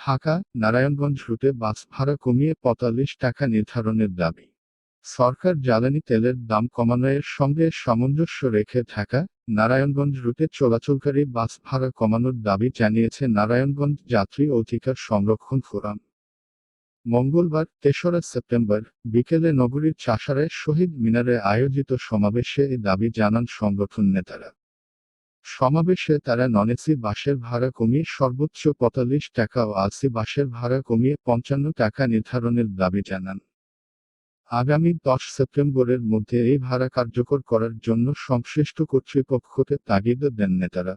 ঢাকা নারায়ণগঞ্জ রুটে বাস ভাড়া কমিয়ে ৪৫ টাকা নির্ধারণের দাবি। সরকার জ্বালানি তেলের দাম কমানোর সঙ্গে সামঞ্জস্য রেখে ঢাকা নারায়ণগঞ্জ রুটে চলাচলকারী বাস ভাড়া কমানোর দাবি জানিয়েছে নারায়ণগঞ্জ যাত্রী অধিকার সংরক্ষণ ফোরাম। মঙ্গলবার ৩রা সেপ্টেম্বর বিকেলে নগরীর চাষারায় শহীদ মিনারে আয়োজিত সমাবেশে এ দাবি জানান সংগঠন নেতারা। সমাবেশে তারা নন-এসি বাসের ভাড়া কমিয়ে সর্বোচ্চ ৪৫ টাকা ও এসি বাসের ভাড়া কমিয়ে ৫৫ টাকা নির্ধারণের দাবি জানান। আগামী ১০ সেপ্টেম্বরের মধ্যে এই ভাড়া কার্যকর করার জন্য সংশ্লিষ্ট কর্তৃপক্ষকে তাগিদ দেন নেতারা।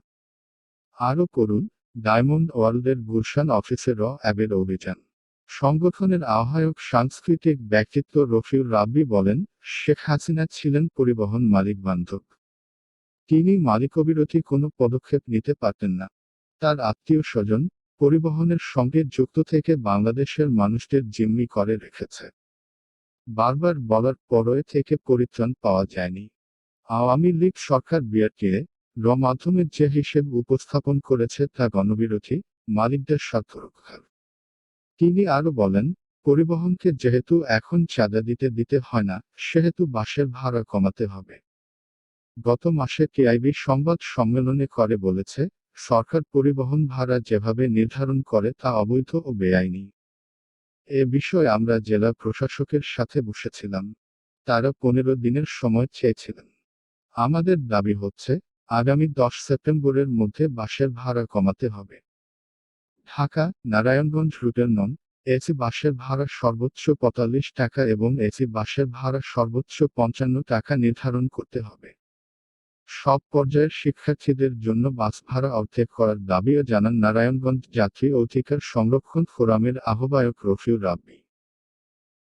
আরও পড়ুন, ডায়মন্ড ওয়ার্ল্ডের গুলশান অফিসে র্যাবের অভিযান। সংগঠনের আহ্বায়ক সাংস্কৃতিক ব্যক্তিত্ব রফিউর রাব্বি বলেন, শেখ হাসিনা ছিলেন পরিবহন মালিক বান্ধব। তিনি মালিকবিরোধী কোনো পদক্ষেপ নিতে পারতেন না। তার আত্মীয় স্বজন পরিবহনের সঙ্গে যুক্ত থেকে বাংলাদেশের মানুষদের জিম্মি করে রেখেছে। বারবার বলার পরও এ থেকে পরিত্রাণ পাওয়া যায়নি। আওয়ামী লীগ সরকার বিআরটিএ মাধ্যমে যে হিসেব উপস্থাপন করেছে তা গণবিরোধী, মালিকদের স্বার্থ রক্ষার। তিনি আরও বলেন, পরিবহনকে যেহেতু এখন চাঁদা দিতে হয় না, সেহেতু বাসের ভাড়া কমাতে হবে। গত মাসে টিআইবি সংবাদ সম্মেলনে করে বলেছে, সরকার পরিবহন ভাড়া যেভাবে নির্ধারণ করে তা অবৈধ ও বেআইনি। এ বিষয়ে আমরা জেলা প্রশাসকের সাথে বসেছিলাম। তারা ১৫ দিনের সময় চেয়েছিলেন। আমাদের দাবি হচ্ছে, আগামী ১০ সেপ্টেম্বরের মধ্যে বাসের ভাড়া কমাতে হবে। ঢাকা নারায়ণগঞ্জ রুটের নন-এসি বাসের ভাড়া সর্বোচ্চ ৪৫ টাকা এবং এসি বাসের ভাড়া সর্বোচ্চ ৫৫ টাকা নির্ধারণ করতে হবে। সব পর্যায়ের শিক্ষার্থীদের জন্য বাস ভাড়া অর্ধেক করার দাবিও জানান নারায়ণগঞ্জ যাত্রী অধিকার সংরক্ষণ ফোরামের আহ্বায়ক রফিউর রাব্বি।